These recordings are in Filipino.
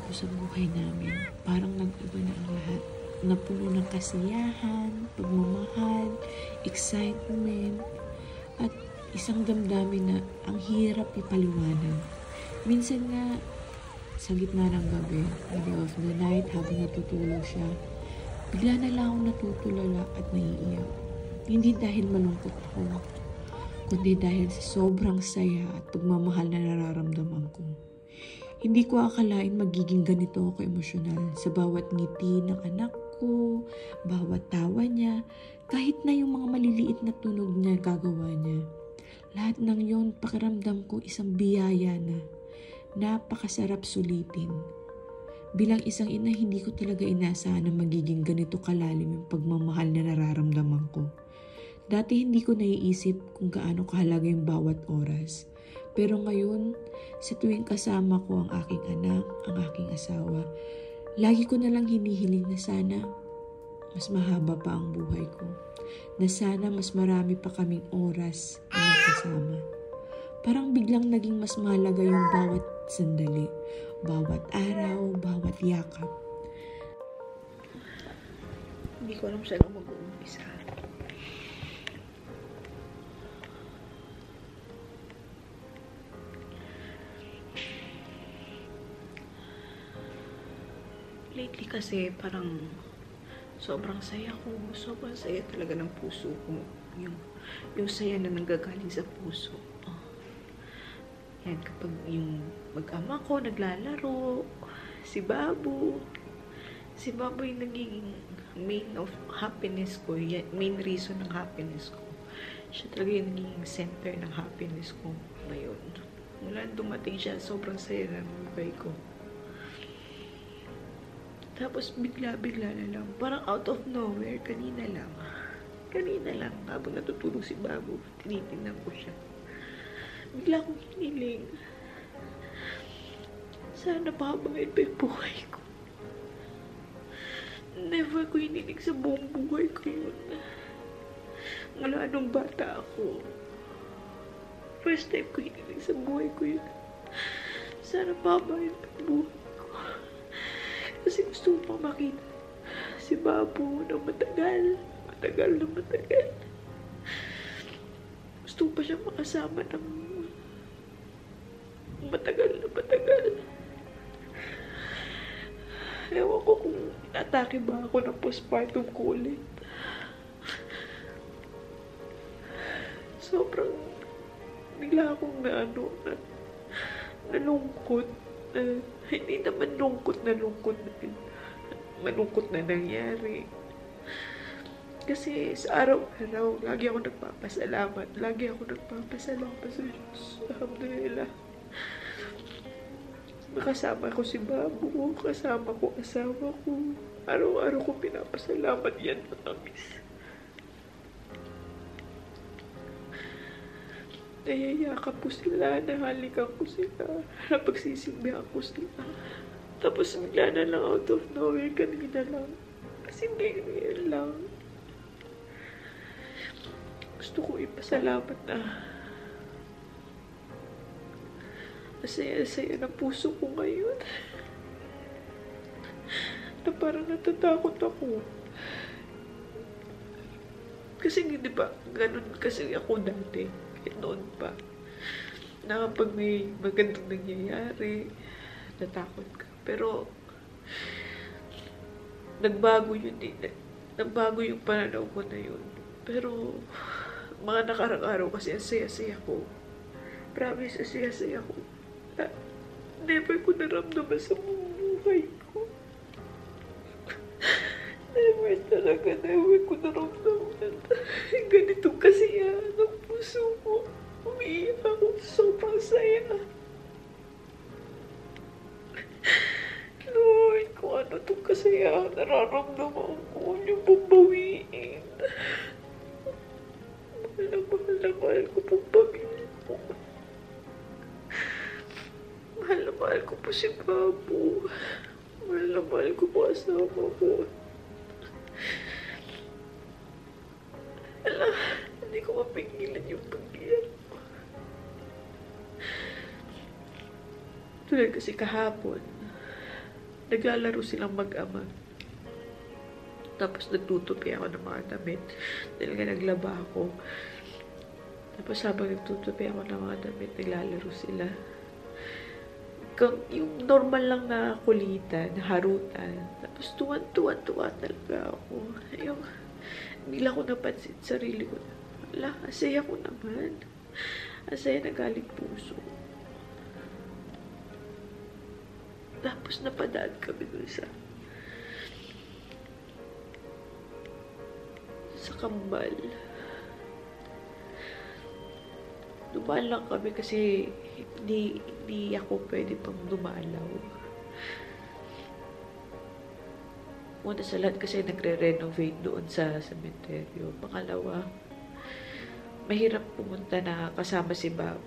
nagbago sa buhay namin. Parang nag-iba na ang lahat. Napuno ng kasiyahan, pagmamahal, excitement, at isang damdamin na ang hirap ipaliwanag. Minsan nga, sa gitna ng gabi, middle of the night, habang natutulog siya, bigla na lang akong natutulala at naiiyak. Hindi dahil malungkot ako, kundi dahil sa sobrang saya at pagmamahal na nararamdaman ko. Hindi ko akalain magiging ganito ako emosyonal sa bawat ngiti ng anak ko, bawat tawa niya, kahit na yung mga maliliit na tunog niya gagawa niya. Lahat ng yon, pakiramdam ko isang biyaya na napakasarap sulitin. Bilang isang ina, hindi ko talaga inasahan na magiging ganito kalalim yung pagmamahal na nararamdaman ko. Dati hindi ko naiisip kung gaano kahalaga yung bawat oras. Pero ngayon, sa tuwing kasama ko ang aking anak, ang aking asawa, lagi ko nalang hinihiling na sana mas mahaba pa ang buhay ko. Na sana mas marami pa kaming oras na magkasama. Parang biglang naging mas mahalaga yung bawat sandali, bawat araw, bawat yakap. Hindi ko alam saan ako mag-uumpisa. Lately kasi parang sobrang saya ko. Sobrang saya talaga ng puso ko. Yung saya na nanggagaling sa puso. Yan, kapag yung mag-ama ko naglalaro, si Babu yung nagiging main of happiness ko, main reason ng happiness ko. Siya talaga yung nagiging center ng happiness ko ngayon. Mula dumating siya, sobrang saya ng buhay ko. Tapos bigla-bigla na lang, parang out of nowhere, kanina lang, habang natutulog si Babu, tinitingnan ko siya. Bigla akong hiniling. Sana pahabain pa yung buhay ko. Never ko hiniling sa buong buhay ko yun. Mula nung bata ako. First time ko hiniling sa buhay ko yun. Sana pahabain pa yung buhay ko. Kasi gusto ko pang makita si Babu na matagal. Gusto ko pa siya makasama ng matagal. Ewan ko kung atake ba ako ng postpartum ko ulit. Sobrang bigla akong nalungkot. Hindi naman lungkot na malungkot na nangyari. Kasi sa araw-araw, lagi ako nagpapasalamat sa Diyos. Alhamdulillah. Nakasama ko si Babu, kasama ko asawa ko. Araw-araw ko pinapasalamat yan, matamis. Nayayakap ko sila, nahalikan ko sila, napagsisilbihan ko sila. Tapos bigla na lang out of nowhere, kanina lang. Kasi ngayon lang. Gusto ko ipasalamat na masaya-saya ng puso ko ngayon. Na parang natatakot ako. Kasi di ba, ganun kasi ako dati. Noon pa. Na kapag may magandang nangyayari, natakot ka. Pero, nagbago yun eh. Nagbago yung pananaw ko na yun. Pero, mga nakarang araw kasi ang saya-saya ko. Promise, ang saya-saya ko. Never ko naramdaman sa buhay ko. Never ko naramdaman. Ganitong kasiyahan ng puso ko. Umiiyak ako. Sobrang saya. Lord, kung ano itong kasiyahan nararamdaman ko, yung babawiin. Mahal ko pong pamilya ko. Mahal ko po si Babu. Mahal ko po asawa ko. Alam, hindi ko mapigilan yung pag-iyak. Tulad kasi kahapon, Naglalaro silang mag-ama. Tapos nagtutupi ako ng mga damit. Dahil nga naglaba ako. Tapos habang nagtutupi ako ng mga damit, naglalaro sila. Yung normal lang na kulitan, harutan. Tapos tuwan-tuwa talaga ako. Yung, bigla ko napansin sarili ko. Wala, asaya ko naman. Asaya na galing puso. Tapos napadaan kami dun sa kambal. Dumaan lang kami kasi hindi ako pwede pang dumalaw. Una sa lahat kasi nagre-renovate doon sa cemetery. Pangalawa, mahirap pumunta na kasama si Bob.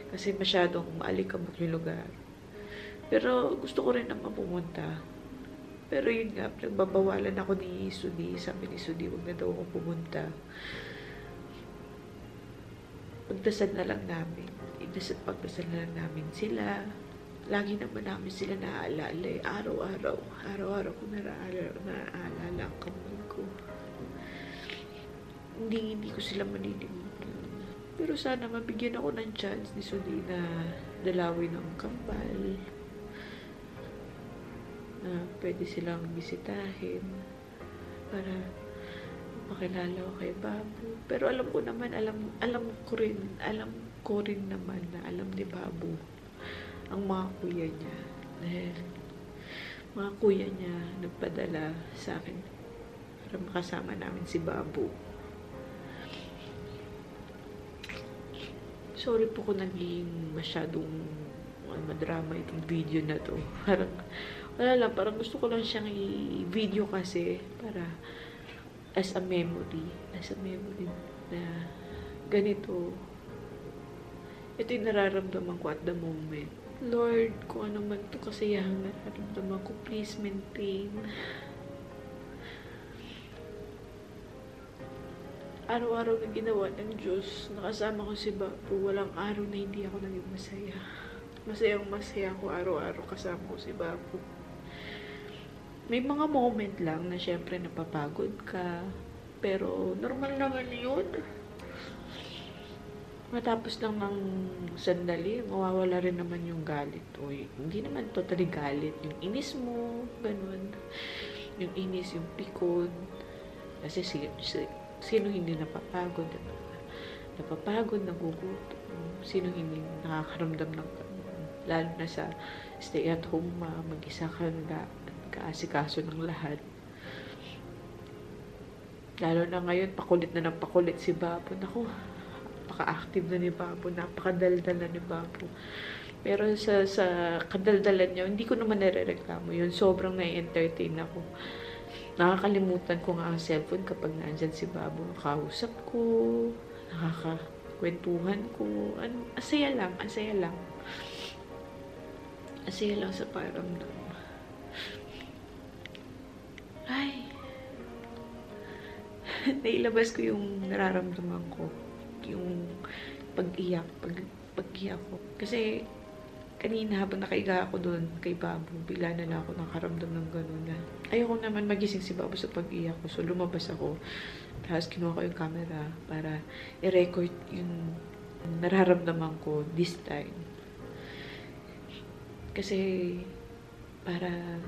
Kasi masyadong maalikabok yung lugar. Pero gusto ko rin naman pumunta. Pero yun nga, nagbabawalan ako ni Sudi. Sabi ni Sudi, huwag na daw ako pumunta. Pagdasal na lang namin. Pagdasal na lang namin sila. Lagi naman namin sila naaalala. Araw-araw ko naaalala ang kamay ko. Hindi ko sila malilimutan. Pero sana mabigyan ako ng chance ni Sudi na dalawin ang kambal. Na pwede silang bisitahin para makilala ko kay Babu. Pero alam ko naman, alam ko rin naman na alam ni Babu ang mga kuya niya. Dahil mga kuya niya nagpadala sa akin para makasama namin si Babu. Sorry po kung naging masyadong madrama itong video na to. Parang wala lang, parang gusto ko lang siyang i-video kasi para as a memory na ganito. Ito yung nararamdaman ko at the moment. Lord, kung ano man ito kasiyahang nararamdaman ko, please maintain. Araw-araw na ginawa ng Diyos, nakasama ko si Babu, walang araw na hindi ako naging masaya. Masayang-masaya ako araw-araw kasama ko si Babu. May mga moment lang na syempre napapagod ka. Pero normal naman yun. Matapos lang ng sandali, mawawala rin naman yung galit. O, hindi naman totally galit. Yung inis mo, ganun. Yung inis, yung pikon. Kasi sino hindi napapagod? Napapagod, nagugutom. Sino hindi nakakaramdam ng ganun? Lalo na sa stay-at-home mag-isa ka kaasikaso ng lahat. Lalo na ngayon, pakulit na ng pakulit si Babu. Naku, napaka-active na ni Babu. Napakadaldal na ni Babu. Pero sa kadaldalan niya, hindi ko naman nare-reklamo yun. Sobrang na-entertain ako. Nakakalimutan ko nga ang cellphone kapag nandyan si Babu. Nakausap ko, nakakakwentuhan ko. Asaya lang. Asaya lang sa paramdam. Ay, nailabas ko yung nararamdaman ko. Yung pag-iyak ko. Kasi, kanina habang nakaiga ako doon kay Babu, bigla na lang ako nakaramdam ng gano'n na ayoko naman magising si Babu sa pag-iyak ko. So, lumabas ako. Tapos, kinuha ko yung camera para i-record yung nararamdaman ko this time. Kasi, para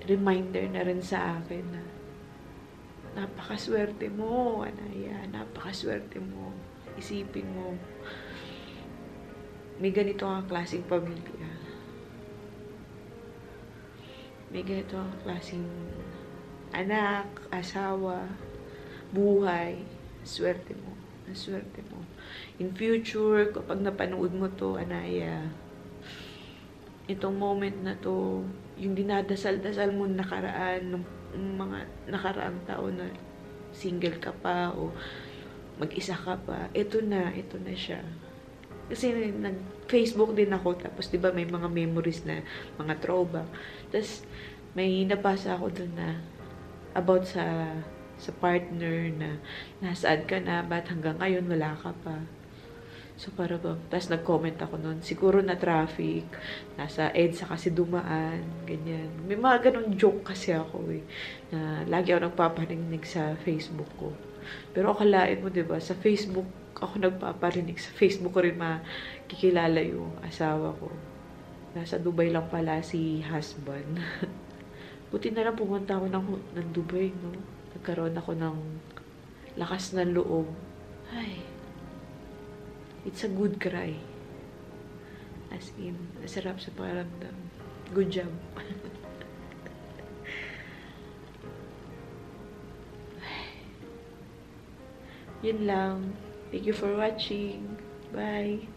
reminder na rin sa akin na napakaswerte mo, Anaya. Napakaswerte mo. Isipin mo, may ganito ang klaseng pamilya. May ganito ang klaseng anak, asawa, buhay. Swerte mo. Ang swerte mo. In future, kapag napanood mo to, Anaya, itong moment na to, yung dinadasal-dasal mo nakaraan, ng mga nakaraang taon na single ka pa o mag-isa ka pa, ito na siya. Kasi nag-Facebook din ako, tapos diba may mga memories na, mga throwback. Tapos may nabasa ako dun na about sa partner na nasaan ka na, ba't hanggang ngayon wala ka pa. So, para ba, tapos nag-comment ako nun, siguro na traffic, nasa EDSA kasi dumaan, ganyan. May mga ganun joke kasi ako eh, na lagi ako nagpaparinig sa Facebook ko. Pero akalain mo, 'di ba, sa Facebook ako nagpaparinig, sa Facebook ko rin makikilala yung asawa ko. Nasa Dubai lang pala si husband. Buti na lang pumunta ako ng Dubai, no? Nagkaroon ako ng lakas ng loob. Ay, it's a good cry. As in, masarap sa pakiramdam. Good job. Yun lang. Thank you for watching. Bye.